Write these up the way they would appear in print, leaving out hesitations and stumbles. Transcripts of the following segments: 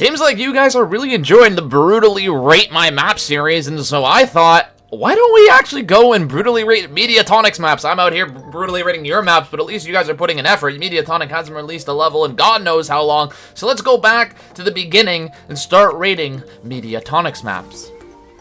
Seems like you guys are really enjoying the brutally rate my map series, and so I thought, why don't we actually go and brutally rate Mediatonics maps? I'm out here brutally rating your maps, but at least you guys are putting an effort. Mediatonic hasn't released a level in God knows how long, so let's go back to the beginning and start rating Mediatonics maps.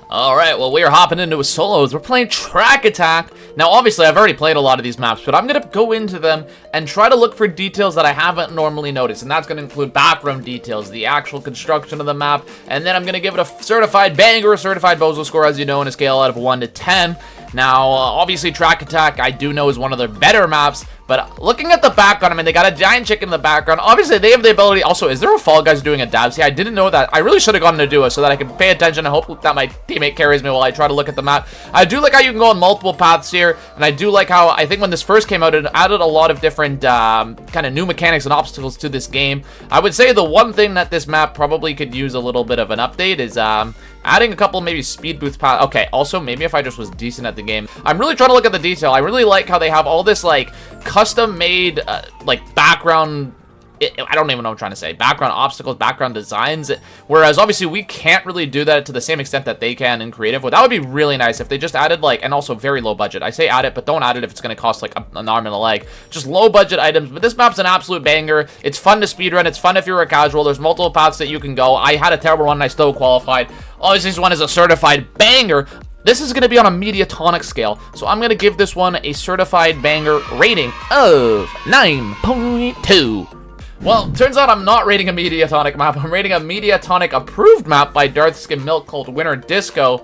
Alright, well, we are hopping into a solos. We're playing Track Attack. Now, obviously, I've already played a lot of these maps, but I'm going to go into them and try to look for details that I haven't normally noticed, and that's going to include background details, the actual construction of the map, and then I'm going to give it a certified banger, a certified bozo score, as you know, in a scale out of 1 to 10. Now, obviously, Track Attack, I do know, is one of their better maps, but looking at the background, I mean, they got a giant chicken in the background. Obviously, they have the ability. Also, is there a Fall Guys doing a dab? See, I didn't know that. I really should have gotten to do it so that I could pay attention and hope that my teammate carries me while I try to look at the map. I do like how you can go on multiple paths here, and I do like how, I think when this first came out, it added a lot of different kind of new mechanics and obstacles to this game. I would say the one thing that this map probably could use a little bit of an update is adding a couple maybe speed boost paths. Okay, also, maybe if I just was decent at the game. I'm really trying to look at the detail. I really like how they have all this, like, custom-made, like, background... I don't even know what I'm trying to say. Background obstacles, background designs. Whereas, obviously, we can't really do that to the same extent that they can in creative. Well, that would be really nice if they just added, like, and also very low budget. I say add it, but don't add it if it's going to cost, like, an arm and a leg. Just low budget items. But this map's an absolute banger. It's fun to speedrun. It's fun if you're a casual. There's multiple paths that you can go. I had a terrible run and I still qualified. Obviously, this one is a certified banger. This is going to be on a Mediatonic scale, so I'm going to give this one a certified banger rating of 9.2. Well, turns out I'm not rating a Mediatonic map. I'm rating a Mediatonic approved map by Darth Skim Milk called Winter Disco.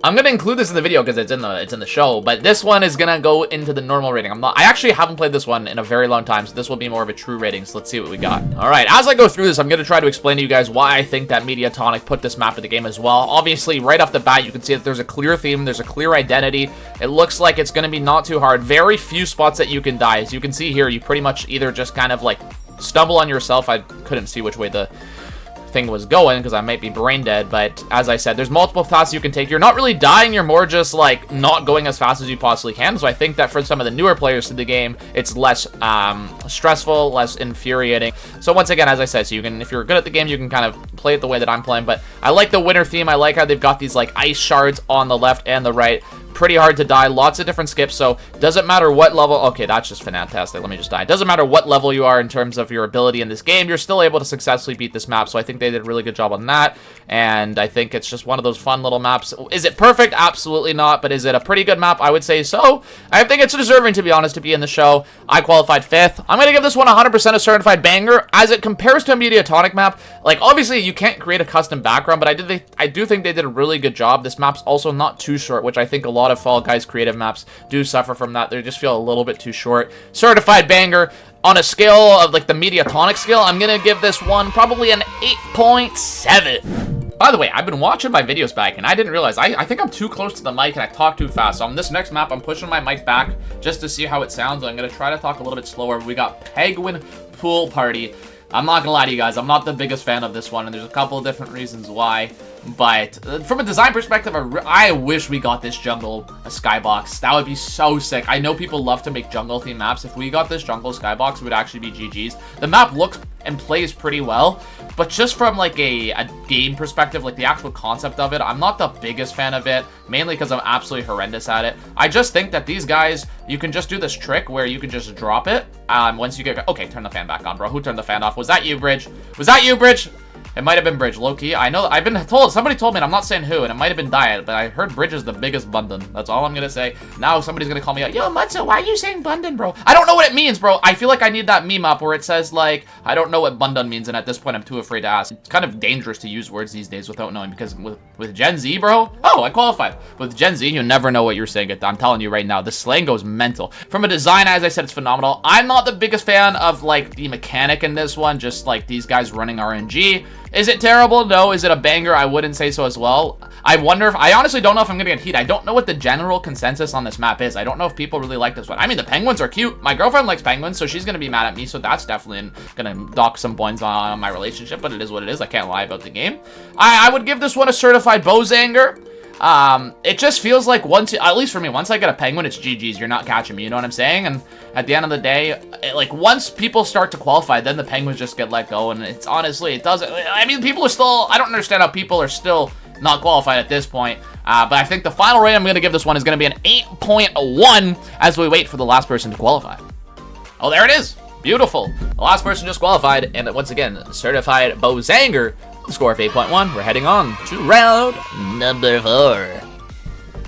I'm gonna include this in the video because it's in the show, but this one is gonna go into the normal rating. I actually haven't played this one in a very long time, so this will be more of a true rating. So let's see what we got. All right, as I go through this, I'm gonna try to explain to you guys why I think that Mediatonic put this map in the game as well. Obviously, right off the bat, you can see that there's a clear theme, there's a clear identity. It looks like it's gonna be not too hard. Very few spots that you can die. As you can see here, you pretty much either just kind of like stumble on yourself. I couldn't see which way the thing was going because I might be brain dead, but as I said, there's multiple paths you can take. You're not really dying, you're more just like not going as fast as you possibly can. So I think that for some of the newer players to the game, it's less stressful, less infuriating. So once again, as I said, so you can, if you're good at the game, you can kind of play it the way that I'm playing. But I like the winter theme. I like how they've got these like ice shards on the left and the right. Pretty hard to die, lots of different skips, so doesn't matter what level. Okay, that's just fantastic. Let me just die. Doesn't matter what level you are in terms of your ability in this game, you're still able to successfully beat this map. So I think they did a really good job on that, and I think it's just one of those fun little maps. Is it perfect? Absolutely not, but is it a pretty good map? I would say so. I think it's deserving, to be honest, to be in the show. I qualified 5th. I'm gonna give this one 100% a certified banger as it compares to a Mediatonic map. Like, obviously you can't create a custom background, but I do think they did a really good job. This map's also not too short, which I think a lot of Fall Guys creative maps do suffer from that. They just feel a little bit too short. Certified banger. On a scale of like the Mediatonic scale, I'm gonna give this one probably an 8.7. By the way, I've been watching my videos back and I didn't realize I think I'm too close to the mic and I talk too fast. So on this next map, I'm pushing my mic back just to see how it sounds. I'm gonna try to talk a little bit slower. We got Penguin Pool Party. I'm not gonna lie to you guys, I'm not the biggest fan of this one, and there's a couple of different reasons why. But from a design perspective, I wish we got this jungle skybox. That would be so sick. I know people love to make jungle themed maps. If we got this jungle skybox, it would actually be GG's. The map looks and plays pretty well, but just from like a game perspective, like the actual concept of it, I'm not the biggest fan of it, mainly because I'm absolutely horrendous at it. I just think that these guys, you can just do this trick where you can just drop it once you get... Okay, turn the fan back on, bro. Who turned the fan off? Was that you, Bridge? Was that you, Bridge? It might have been Bridge, low-key. I know, I've been told, somebody told me, and I'm not saying who, and it might have been Diet, but I heard Bridge is the biggest bundon. That's all I'm gonna say. Now somebody's gonna call me out, yo, Mutsu, why are you saying bundon, bro? I don't know what it means, bro. I feel like I need that meme up where it says, like, I don't know what bundon means, and at this point, I'm too afraid to ask. It's kind of dangerous to use words these days without knowing, because with Gen Z, bro, oh, I qualified. With Gen Z, you never know what you're saying. I'm telling you right now, the slang goes mental. From a design, as I said, it's phenomenal. I'm not the biggest fan of, like, the mechanic in this one, just, like, these guys running RNG. Is it terrible? No. Is it a banger? I wouldn't say so as well. I wonder if... I honestly don't know if I'm gonna get heat. I don't know what the general consensus on this map is. I don't know if people really like this one. I mean, the penguins are cute. My girlfriend likes penguins, so she's gonna be mad at me, so that's definitely gonna dock some points on my relationship, but it is what it is. I can't lie about the game. I would give this one a certified Bozanger. It just feels like once, at least for me, once I get a penguin, it's GG's. You're not catching me, you know what I'm saying? And at the end of the day, like, once people start to qualify, then the penguins just get let go, and it's honestly, it doesn't, I mean, people are still, I don't understand how people are still not qualified at this point, but I think the final rate I'm going to give this one is going to be an 8.1 as we wait for the last person to qualify. Oh, there it is. Beautiful. The last person just qualified, and once again, certified Bozanger. Score of 8.1. We're heading on to round number 4.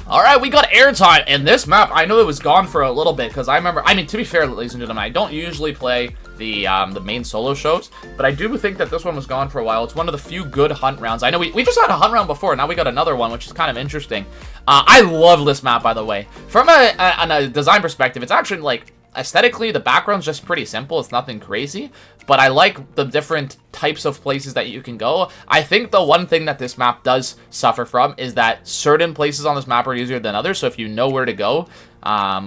All right, we got Airtime, and this map, I know it was gone for a little bit, because I remember, I mean, to be fair, ladies and gentlemen, I don't usually play the main solo shows, but I do think that this one was gone for a while. It's one of the few good hunt rounds. I know we just had a hunt round before, now we got another one, which is kind of interesting. I love this map, by the way. From a design perspective, it's actually, like, aesthetically, the background's just pretty simple. It's nothing crazy, but I like the different types of places that you can go. I think the one thing that this map does suffer from is that certain places on this map are easier than others, so if you know where to go,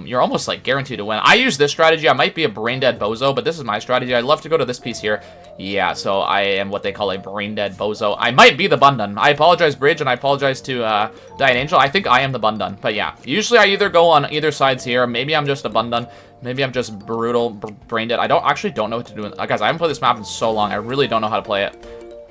you're almost like guaranteed to win. I use this strategy. I might be a brain dead bozo, but this is my strategy. I love to go to this piece here. Yeah, so I am what they call a brain dead bozo. I might be the Bundun. I apologize, Bridge, and I apologize to Diane Angel. I think I am the Bundun, but yeah. Usually I either go on either sides here. Maybe I'm just a Bundun. Maybe I'm just brutal, brain dead. I actually don't know what to do. Guys, I haven't played this map in so long. I really don't know how to play it.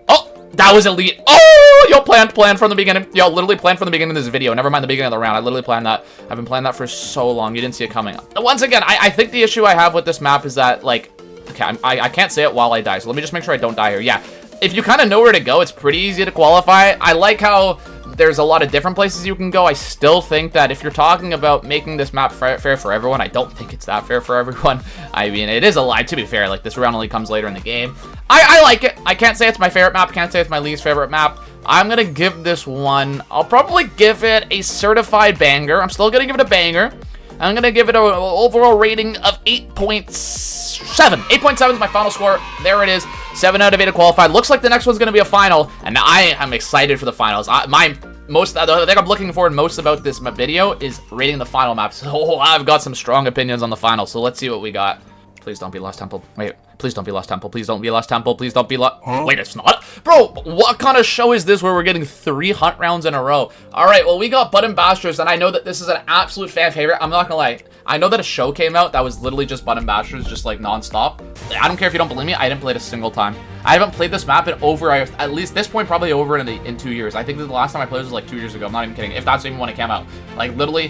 Oh, that was elite. Oh, yo, planned from the beginning. Yo, literally planned from the beginning of this video. Never mind the beginning of the round. I literally planned that. I've been playing that for so long. You didn't see it coming. Once again, I think the issue I have with this map is that, like, okay, I can't say it while I die. So let me just make sure I don't die here. Yeah, if you kind of know where to go, it's pretty easy to qualify. I like how there's a lot of different places you can go. I still think that if you're talking about making this map fair for everyone, I don't think it's that fair for everyone. I mean, it is a lie, to be fair. Like, this round only comes later in the game. I like it. I can't say it's my favorite map. Can't say it's my least favorite map. I'm going to give this one, I'll probably give it a certified banger. I'm still going to give it a banger. I'm going to give it an overall rating of 8.7. 8.7 is my final score. There it is. 7 out of 8 qualified. Looks like the next one's going to be a final, and I am excited for the finals. The thing I'm looking forward most about this video is rating the final map. So I've got some strong opinions on the final, so let's see what we got. Please don't be Lost Temple. Wait, please don't be Lost Temple. Please don't be Lost Temple. Please don't be Lost... Huh? Wait, it's not? Bro, what kind of show is this where we're getting 3 hunt rounds in a row? Alright, well, we got Button Bashers, and I know that this is an absolute fan favorite. I'm not gonna lie. I know that a show came out that was literally just Button Bashers, just like non-stop. I don't care if you don't believe me. I didn't play it a single time. I haven't played this map in over, at least this point, probably over in 2 years. I think that the last time I played this was like 2 years ago. I'm not even kidding. If that's even when it came out. Like, literally...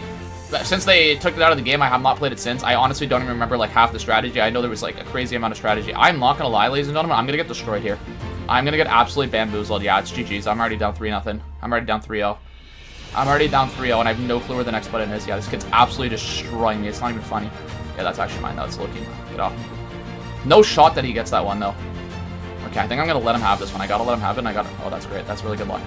Since they took it out of the game, I have not played it since. I honestly don't even remember, like, half the strategy. I know there was, like, a crazy amount of strategy. I'm not gonna lie, ladies and gentlemen. I'm gonna get destroyed here. I'm gonna get absolutely bamboozled. Yeah, it's GG's. I'm already down 3-0. I'm already down 3-0. I'm already down 3-0, and I have no clue where the next button is. Yeah, this kid's absolutely destroying me. It's not even funny. Yeah, that's actually mine. That's looking. Get off. No shot that he gets that one, though. Okay, I think I'm gonna let him have this one. I gotta let him have it, and I gotta... Oh, that's great. That's really good luck.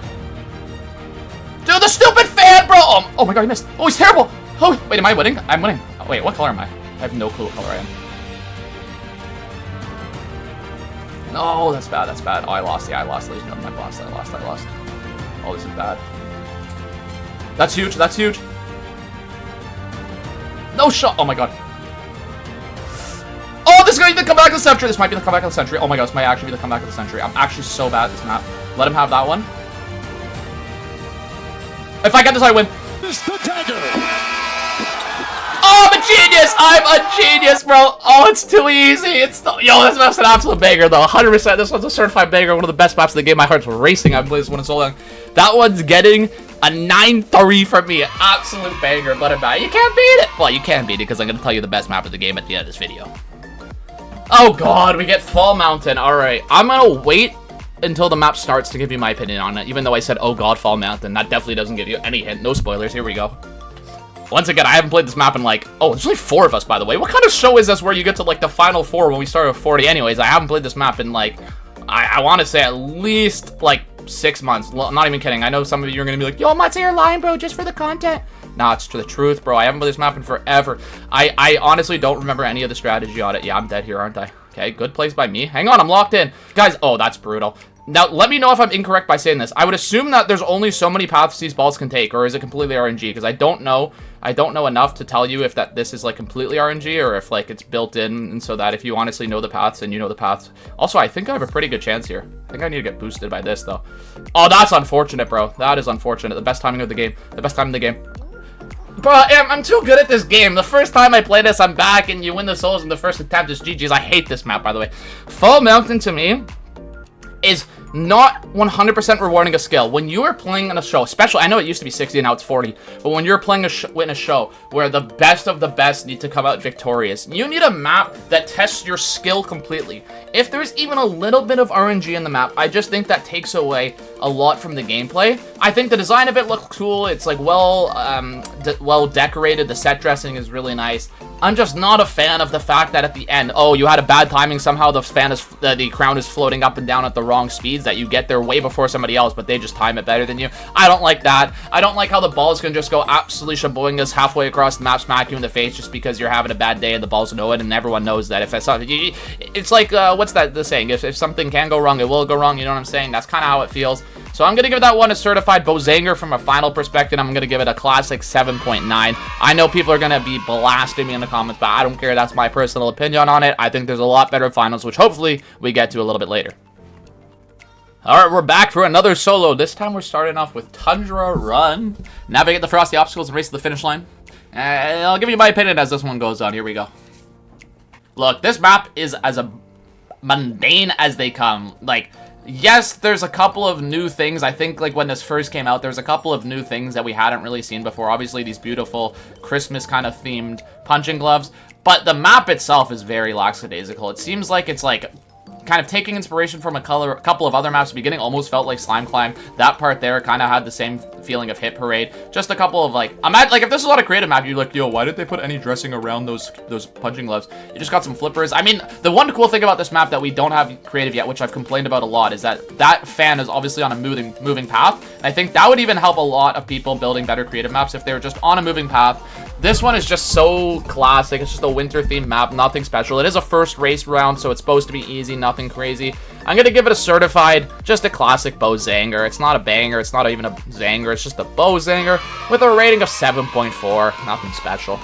Dude, the stupid fan, bro! Oh my god, he missed. Oh, he's terrible! Oh, wait, am I winning? I'm winning. Oh, wait, what color am I? I have no clue what color I am. No, that's bad, that's bad. Oh, I lost. Yeah, I lost, ladies and gentlemen. I lost. Oh, this is bad. That's huge, that's huge. No shot. Oh my god. Oh, this is going to be the comeback of the century. This might be the comeback of the century. Oh my god, this might actually be the comeback of the century. I'm actually so bad at this map. Let him have that one. If I get this, I win. Mr. Dagger. Oh, I'm a genius! I'm a genius, bro! Oh, it's too easy! Yo, this map's an absolute banger, though. 100%. This one's a certified banger. One of the best maps in the game. My heart's racing. I've played this one in so long. That one's getting a 9-3 from me. Absolute banger, but you can't beat it! Well, you can beat it, because I'm going to tell you the best map of the game at the end of this video. Oh, God. We get Fall Mountain. Alright. I'm going to wait until the map starts to give you my opinion on it. Even though I said, oh, God, Fall Mountain. That definitely doesn't give you any hint. No spoilers. Here we go. Once again, I haven't played this map in, like... Oh, there's only 4 of us, by the way. What kind of show is this where you get to, like, the final 4 when we start with 40? Anyways, I haven't played this map in, like... I want to say at least, like, 6 months. I'm not even kidding. I know some of you are going to be like, yo, Matze, you're lying, bro, just for the content. Nah, it's the truth, bro. I haven't played this map in forever. I honestly don't remember any of the strategy on it. Yeah, I'm dead here, aren't I? Okay, good place by me. Hang on, I'm locked in. Guys, oh, that's brutal. Now, let me know if I'm incorrect by saying this. I would assume that there's only so many paths these balls can take, or is it completely RNG? Because I don't know. I don't know enough to tell you if this is, like, completely RNG, or if, like, it's built in, and so that if you honestly know the paths, and you know the paths. Also, I think I have a pretty good chance here. I think I need to get boosted by this, though. Oh, that's unfortunate, bro. That is unfortunate. The best timing of the game. The best time in the game. Bro, I'm too good at this game. The first time I play this, I'm back, and you win the souls in the first attempt. It's GG's. I hate this map, by the way. Fall Mountain, to me, is not 100% rewarding a skill. When you are playing in a show, especially, I know it used to be 60, now it's 40, but when you're playing in a show where the best of the best need to come out victorious, you need a map that tests your skill completely. If there's even a little bit of RNG in the map, I just think that takes away a lot from the gameplay. I think the design of it looks cool. It's like well decorated. The set dressing is really nice. I'm just not a fan of the fact that at the end, oh, you had a bad timing. Somehow the crown is floating up and down at the wrong speeds, that you get there way before somebody else, but they just time it better than you. I don't like that. I don't like how the balls can just go absolutely shaboingas halfway across the map, smack you in the face just because you're having a bad day and the balls know it, and everyone knows that. If it's not, it's like, what's the saying? If something can go wrong, it will go wrong. You know what I'm saying? That's kind of how it feels. So I'm going to give that one a certified Bozanger from a final perspective. I'm going to give it a classic 7.9. I know people are going to be blasting me in the comments, but I don't care. That's my personal opinion on it. I think there's a lot better finals, which hopefully we get to a little bit later. Alright, we're back for another solo. This time we're starting off with Tundra Run. Navigate the frosty obstacles and race to the finish line. I'll give you my opinion as this one goes on. Here we go. Look, this map is as mundane as they come. Like, yes, there's a couple of new things. I think, like, when this first came out, there's a couple of new things that we hadn't really seen before. Obviously, these beautiful Christmas kind of themed punching gloves. But the map itself is very lackadaisical. It seems like it's, like, kind of taking inspiration from a couple of other maps. Beginning almost felt like Slime Climb. That part there kind of had the same feeling of Hit Parade. Just a couple of, like, like, if this was not a creative map, you're like, yo, why did they put any dressing around those punching gloves? You just got some flippers. I mean, the one cool thing about this map that we don't have creative yet, which I've complained about a lot, is that fan is obviously on a moving path. And I think that would even help a lot of people building better creative maps if they were just on a moving path. This one is just so classic. It's just a winter-themed map, nothing special. It is a first race round, so it's supposed to be easy, nothing crazy. I'm going to give it a certified, just a classic Bozanger. It's not a banger, it's not even a Zanger, it's just a Bozanger with a rating of 7.4. Nothing special.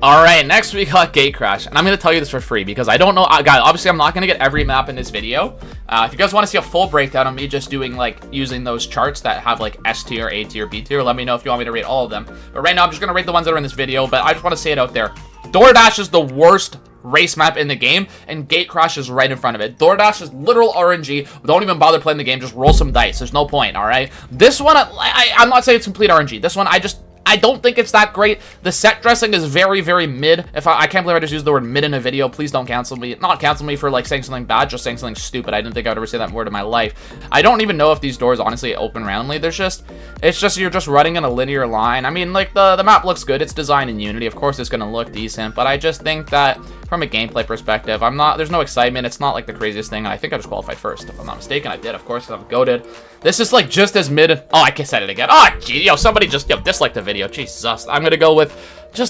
Alright, next we got Gate Crash, and I'm going to tell you this for free because I don't know, guys, obviously I'm not going to get every map in this video. If you guys want to see a full breakdown of me just doing, like, using those charts that have, like, S tier, A tier, B tier, let me know if you want me to rate all of them. But right now I'm just going to rate the ones that are in this video, but I just want to say it out there. DoorDash is the worst race map in the game, and Gate Crash is right in front of it. DoorDash is literal RNG. Don't even bother playing the game, just roll some dice. There's no point, alright? This one, I'm not saying it's complete RNG. This one, I don't think it's that great. The set dressing is very, very mid. I can't believe I just used the word mid in a video. Please don't cancel me. Not cancel me for, like, saying something bad, just saying something stupid. I didn't think I would ever say that word in my life. I don't even know if these doors honestly open randomly. It's just you're just running in a linear line. I mean, like, the map looks good. It's designed in Unity. Of course, it's going to look decent, but I just think that from a gameplay perspective, there's no excitement. It's not, like, the craziest thing. I think I just qualified first, if I'm not mistaken. I did, of course, I'm goated. This is, like, just as mid. Oh, I said it again. Oh, gee, yo, somebody just, disliked the video. Jesus. I'm gonna go with it's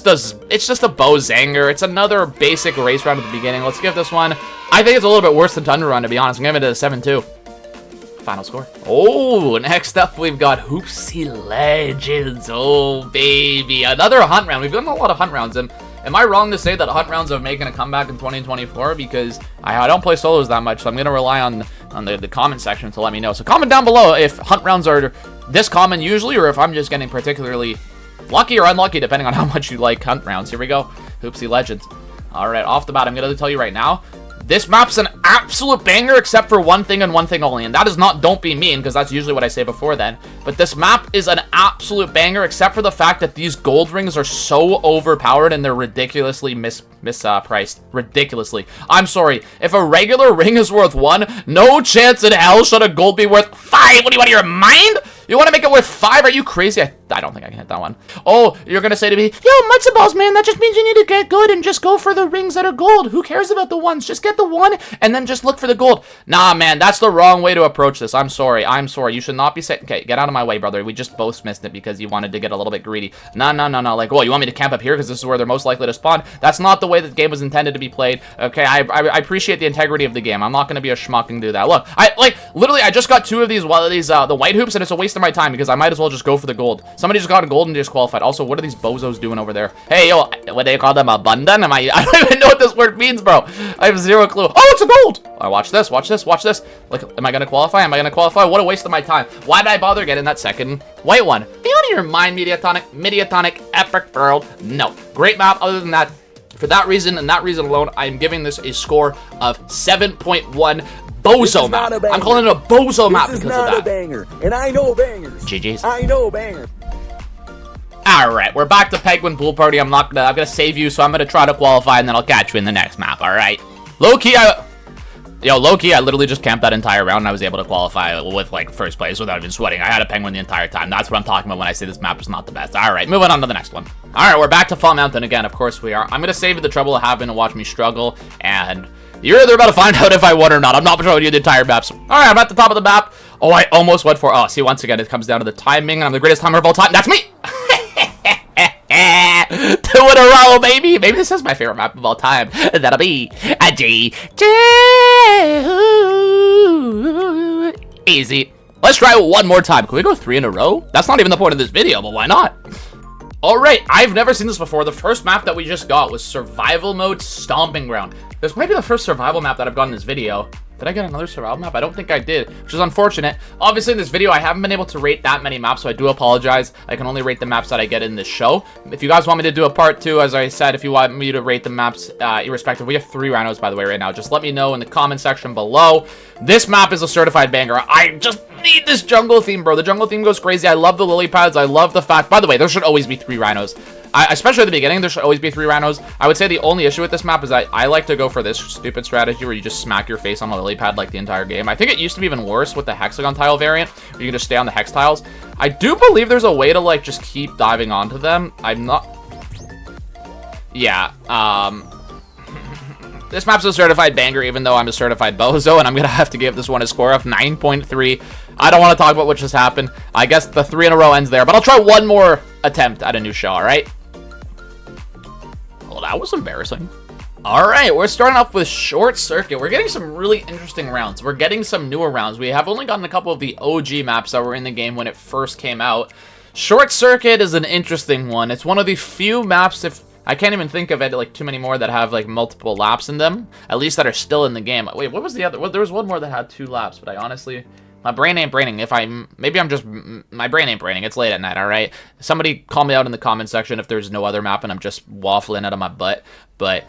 just a Bozanger. It's another basic race round at the beginning. Let's give this one, I think it's a little bit worse than Tundra Run, to be honest. I'm giving it a 7.2. Final score. Oh, next up we've got Hoopsy Legends. Oh, baby. Another hunt round. We've done a lot of hunt rounds, and am I wrong to say that hunt rounds are making a comeback in 2024? Because I don't play solos that much, so I'm going to rely on the comment section to let me know. So comment down below if hunt rounds are this common usually, or if I'm just getting particularly lucky or unlucky, depending on how much you like hunt rounds. Here we go. Hoopsy Legends. Alright, off the bat, I'm going to tell you right now, this map's an absolute banger except for one thing and one thing only, and that is not don't be mean, because that's usually what I say before then. But this map is an absolute banger except for the fact that these gold rings are so overpowered and they're ridiculously mispriced. Ridiculously. I'm sorry. If a regular ring is worth 1, no chance in hell should a gold be worth 5. What are you out of your mind? You want to make it worth 5? Are you crazy? I don't think I can hit that one. Oh, you're going to say to me, yo, matzo balls, man, that just means you need to get good and just go for the rings that are gold. Who cares about the ones? Just get the one and then just look for the gold. Nah, man, that's the wrong way to approach this. I'm sorry. You should not be saying, okay, get out of my way, brother. We just both missed it because you wanted to get a little bit greedy. No. Like, well, you want me to camp up here because this is where they're most likely to spawn? That's not the way that the game was intended to be played. Okay, I appreciate the integrity of the game. I'm not going to be a schmuck and do that. Look, literally, I just got 2 of these, the white hoops, and it's a waste of my time because I might as well just go for the gold. Somebody just got a gold and disqualified. Also, what are these bozos doing over there? Hey, yo, what do you call them? Abundant? I don't even know what this word means, bro. I have 0 clue. Oh, it's a gold! All right, watch this. Like, am I going to qualify? What a waste of my time. Why did I bother getting that second white one? Are you out of your mind, Mediatonic, epic world? No. Great map. Other than that, for that reason and that reason alone, I am giving this a score of 7.1 bozo map. I'm calling it a bozo map because of that. This is not a banger, and I know bangers. GG's. I know bangers. All right, we're back to Penguin Pool Party. I'm gonna save you, so I'm gonna try to qualify, and then I'll catch you in the next map. All right. Low-key, I literally just camped that entire round, and I was able to qualify with, like, first place without even sweating. I had a penguin the entire time. That's what I'm talking about when I say this map is not the best. All right, moving on to the next one. All right, we're back to Fall Mountain again. Of course we are. I'm going to save you the trouble of having to watch me struggle, and you're either about to find out if I won or not. I'm not showing you the entire maps. All right, I'm at the top of the map. Oh, I almost went for... Oh, see, once again, it comes down to the timing, and I'm the greatest timer of all time. That's me! 2 in a row, baby. Maybe this is my favorite map of all time. That'll be a G. Easy. Let's try it one more time. Can we go 3 in a row? That's not even the point of this video, but why not? All right, I've never seen this before. The first map that we just got was survival mode Stompin Ground. This might be the first survival map that I've gotten in this video. Did I get another survival map? I don't think I did, which is unfortunate. Obviously, in this video, I haven't been able to rate that many maps, so I do apologize. I can only rate the maps that I get in this show. If you guys want me to do a part 2, as I said, if you want me to rate the maps irrespective, we have 3 rhinos, by the way, right now. Just let me know in the comment section below. This map is a certified banger. I just need this jungle theme, bro. The jungle theme goes crazy. I love the lily pads. I love the fact... By the way, there should always be 3 rhinos. Especially at the beginning, there should always be 3 rhinos. I would say the only issue with this map is that I like to go for this stupid strategy where you just smack your face on a lily pad like the entire game. I think it used to be even worse with the hexagon tile variant, where you can just stay on the hex tiles. I do believe there's a way to, like, just keep diving onto them. I'm not... Yeah, this map's a certified banger, even though I'm a certified bozo, and I'm gonna have to give this one a score of 9.3. I don't want to talk about what just happened. I guess the 3 in a row ends there, but I'll try one more attempt at a new show, all right? Well, that was embarrassing. All right, we're starting off with Short Circuit. We're getting some really interesting rounds. We're getting some newer rounds. We have only gotten a couple of the OG maps that were in the game when it first came out. Short Circuit is an interesting one. It's one of the few maps, if I can't even think of it, like, too many more that have, like, multiple laps in them, at least that are still in the game. Wait, what was the other? Well, there was one more that had 2 laps, but I honestly... My brain ain't braining. My brain ain't braining. It's late at night, all right? Somebody call me out in the comment section if there's no other map and I'm just waffling out of my butt. But,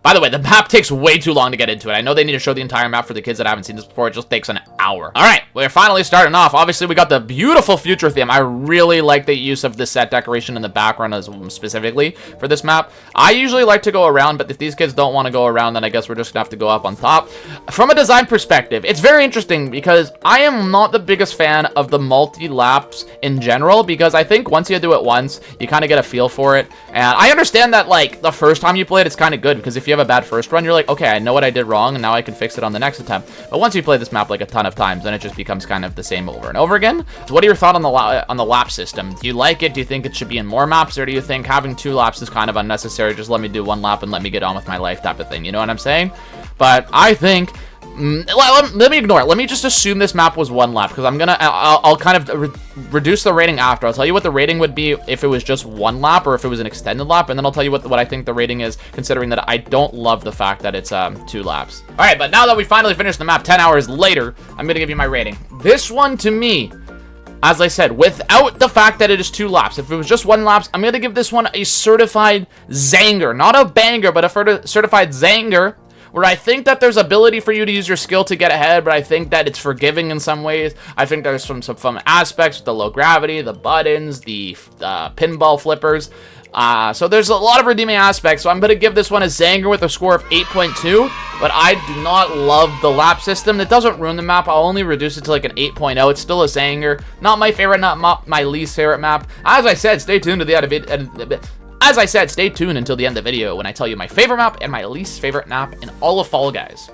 by the way, the map takes way too long to get into it. I know they need to show the entire map for the kids that haven't seen this before. It just takes an hour. All right, we're finally starting off. Obviously, we got the beautiful future theme. I really like the use of the set decoration in the background as specifically for this map. I usually like to go around, but if these kids don't want to go around, then I guess we're just gonna have to go up on top. From a design perspective, it's very interesting because I am not the biggest fan of the multi-laps in general, because I think once you do it once, you kind of get a feel for it. And I understand that, like, the first time you play it, it's kind of good, because if you have a bad first run, you're like, okay, I know what I did wrong, and now I can fix it on the next attempt. But once you play this map like a ton of times, then it just becomes kind of the same over and over again. So what are your thoughts on the lap system? Do you like it? Do you think it should be in more maps, or do you think having 2 laps is kind of unnecessary? Just let me do 1 lap and let me get on with my life type of thing. You know what I'm saying? But I think... let me ignore it. Let me just assume this map was 1 lap, because I'll kind of reduce the rating after. I'll tell you what the rating would be if it was just 1 lap or if it was an extended lap, and then I'll tell you what I think the rating is, considering that I don't love the fact that it's 2 laps. All right, but now that we finally finished the map 10 hours later, I'm gonna give you my rating. This one, to me, as I said, without the fact that it is 2 laps, if it was just 1 lap, I'm gonna give this one a certified zanger. Not a banger, but a certified zanger, where I think that there's ability for you to use your skill to get ahead, but I think that it's forgiving in some ways. I think there's some fun aspects with the low gravity, the buttons, the pinball flippers. So there's a lot of redeeming aspects. So I'm going to give this one a Zanger with a score of 8.2. But I do not love the lap system. It doesn't ruin the map. I'll only reduce it to like an 8.0. It's still a Zanger. Not my favorite, not my least favorite map. As I said, stay tuned to the end of it. As I said, stay tuned until the end of the video when I tell you my favorite map and my least favorite map in all of Fall Guys.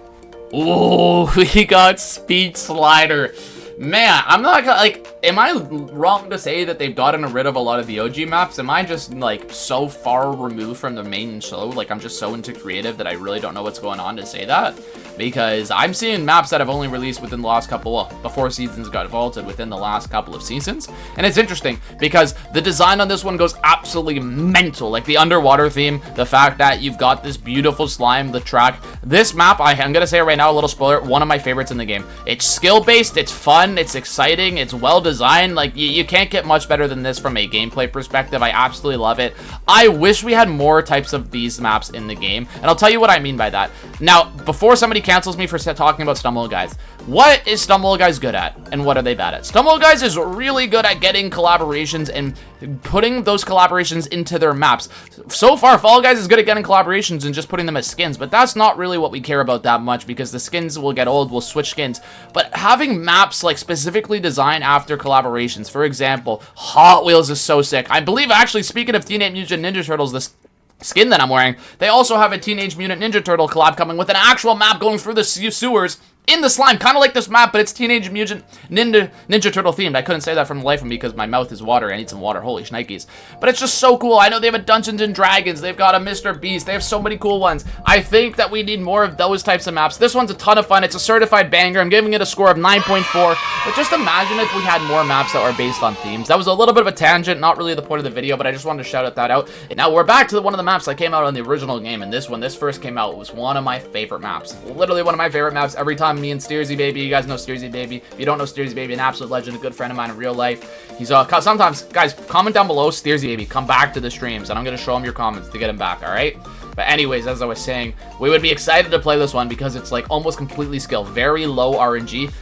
Ooh, we got Speed Slider. Man, I'm not gonna, like, am I wrong to say that they've gotten rid of a lot of the OG maps? Am I just, like, so far removed from the main show? Like, I'm just so into creative that I really don't know what's going on to say that? Because I'm seeing maps that have only released within the last couple, well, before seasons got vaulted, within the last couple of seasons. And it's interesting because the design on this one goes absolutely mental. Like, the underwater theme, the fact that you've got this beautiful slime, the track. This map, I'm gonna say it right now, a little spoiler, one of my favorites in the game. It's skill-based, it's fun, it's exciting, it's well designed. Like, you can't get much better than this from a gameplay perspective. I absolutely love it. I wish we had more types of these maps in the game, and I'll tell you what I mean by that. Now, before somebody cancels me for talking about Stompin Guys, what is Stompin Guys good at, and what are they bad at? Stompin Guys is really good at getting collaborations and putting those collaborations into their maps. So far, Fall Guys is good at getting collaborations and just putting them as skins, but that's not really what we care about that much because the skins will get old, we'll switch skins. But having maps like specifically designed after collaborations, for example, Hot Wheels is so sick. I believe, actually, speaking of Teenage Mutant Ninja Turtles, this skin that I'm wearing, they also have a Teenage Mutant Ninja Turtle collab coming with an actual map going through the sewers in the slime, kind of like this map, but it's Teenage Mutant Ninja Turtle themed. I couldn't say that from the life of me because my mouth is water. I need some water. Holy shnikes. But it's just so cool. I know they have a Dungeons and Dragons. They've got a Mr. Beast. They have so many cool ones. I think that we need more of those types of maps. This one's a ton of fun. It's a certified banger. I'm giving it a score of 9.4. But just imagine if we had more maps that were based on themes. That was a little bit of a tangent, not really the point of the video, but I just wanted to shout that out. And now we're back to one of the maps that came out on the original game, and this first came out, was one of my favorite maps. Literally one of my favorite maps. Every time me and Steersy Baby, you guys know Steersy Baby. If you don't know Steersy Baby, an absolute legend, a good friend of mine in real life. He's sometimes, guys, comment down below, Steersy Baby, come back to the streams, and I'm gonna show him your comments to get him back, alright? But anyways, as I was saying, we would be excited to play this one because it's like almost completely skill, very low RNG.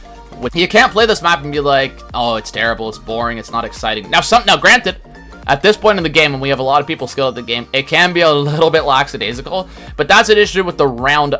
You can't play this map and be like, oh, it's terrible, it's boring, it's not exciting. Now, granted, at this point in the game, when we have a lot of people skilled at the game, it can be a little bit lackadaisical, but that's an issue with the round,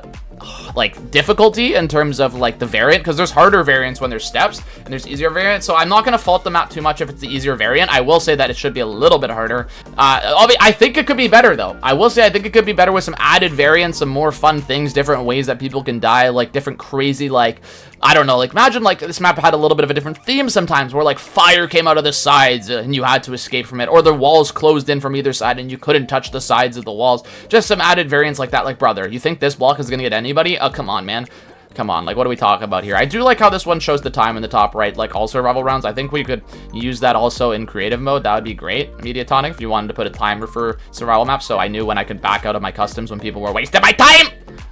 like, difficulty in terms of, like, the variant, because there's harder variants when there's steps, and there's easier variants, so I'm not going to fault the map too much if it's the easier variant. I will say that it should be a little bit harder. I think it could be better, though. I will say I think it could be better with some added variants, some more fun things, different ways that people can die, like, different crazy, like, I don't know, like, imagine, like, this map had a little bit of a different theme sometimes, where, like, fire came out of the sides, and you had to escape from it, or the walls closed in from either side, and you couldn't touch the sides of the walls. Just some added variants like that. Like, brother, you think this block is gonna get anybody? Oh, come on, man. Come on, like, what are we talking about here? I do like how this one shows the time in the top right, like all survival rounds. I think we could use that also in creative mode. That would be great, Mediatonic, if you wanted to put a timer for survival maps, so I knew when I could back out of my customs when people were wasting my time!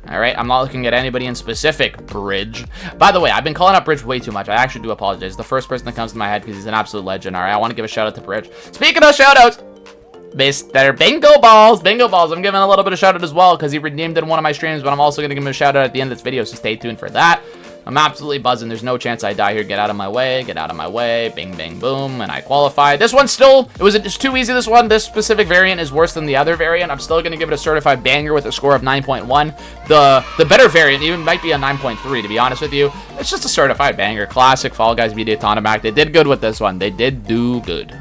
Alright, I'm not looking at anybody in specific, Bridge. By the way, I've been calling out Bridge way too much. I actually do apologize. The first person that comes to my head because he's an absolute legend. Alright, I want to give a shout out to Bridge. Speaking of shout outs, Mr. Bingo Balls. I'm giving a little bit of shout out as well because he redeemed it in one of my streams, but I'm also going to give him a shout out at the end of this video, so stay tuned for that. I'm absolutely buzzing. There's no chance I die here. Get out of my way. Get out of my way. Bing, bang, boom. And I qualify. This one's still, it's too easy, this one. This specific variant is worse than the other variant. I'm still going to give it a certified banger with a score of 9.1. The better variant even might be a 9.3, to be honest with you. It's just a certified banger. Classic Fall Guys Mediatonic-made. They did good with this one. They did do good.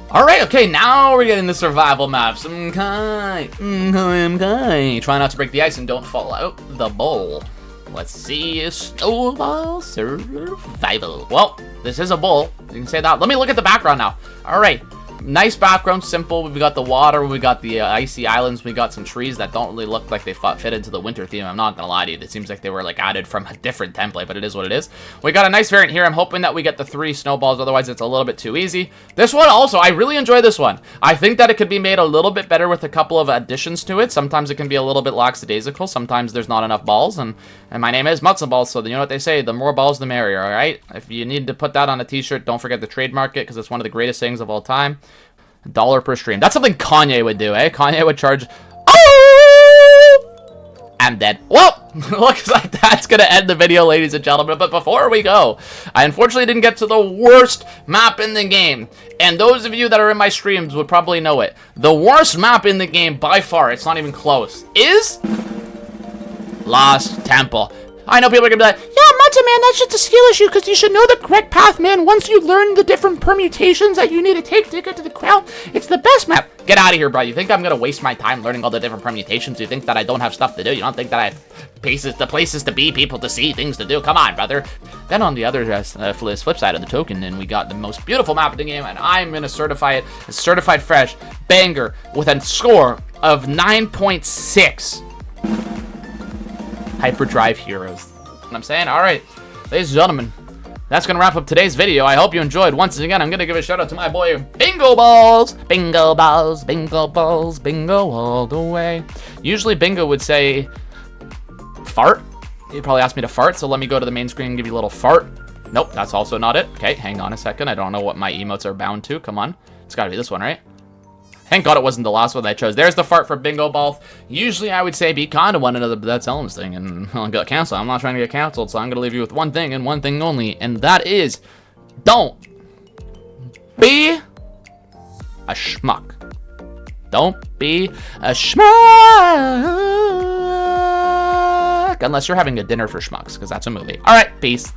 Alright, okay, now we're getting the survival maps. Okay. Try not to break the ice and don't fall out the bowl. Let's see, snowball survival. Well, this is a bowl. You can say that. Let me look at the background now. All right. Nice background, simple. We got the water, we got the icy islands, we got some trees that don't really look like they fit into the winter theme. I'm not gonna lie to you, it seems like they were like added from a different template, but it is what it is. We got a nice variant here. I'm hoping that we get the 3 snowballs, otherwise it's a little bit too easy. This one also, I really enjoy this one. I think that it could be made a little bit better with a couple of additions to it. Sometimes it can be a little bit lackadaisical, sometimes there's not enough balls, and my name is Mutts and Balls, so you know what they say, the more balls the merrier, alright? If you need to put that on a t-shirt, don't forget to trademark it, because it's one of the greatest things of all time. $1 per stream. That's something Kanye would do, eh? Kanye would charge I'm dead. Well, looks like that's going to end the video, ladies and gentlemen. But before we go, I unfortunately didn't get to the worst map in the game. And those of you that are in my streams would probably know it. The worst map in the game, by far, it's not even close, is Lost Temple. I know people are going to be like, yeah, Mata, man, that's just a skill issue, because you should know the correct path, man. Once you learn the different permutations that you need to take to get to the crown, it's the best map. Get out of here, bro. You think I'm going to waste my time learning all the different permutations? You think that I don't have stuff to do? You don't think that I have places to be, people to see, things to do? Come on, brother. Then on the other flip side of the token, then we got the most beautiful map of the game, and I'm going to certify it as certified fresh banger with a score of 9.6. Hyperdrive Heroes. What I'm saying? Alright, ladies and gentlemen, that's going to wrap up today's video. I hope you enjoyed. Once again, I'm going to give a shout out to my boy, Bingo Balls. Bingo Balls, Bingo Balls, Bingo all the way. Usually Bingo would say fart. He'd probably ask me to fart, so let me go to the main screen and give you a little fart. Nope, that's also not it. Okay, hang on a second. I don't know what my emotes are bound to. Come on. It's got to be this one, right? Thank God it wasn't the last one I chose. There's the fart for Bingo Balls. Usually I would say be kind to one another, but that's Ellen's thing, and I got canceled. I'm not trying to get canceled, so I'm going to leave you with one thing and one thing only, and that is, don't be a schmuck. Don't be a schmuck. Unless you're having a dinner for schmucks, because that's a movie. All right, peace.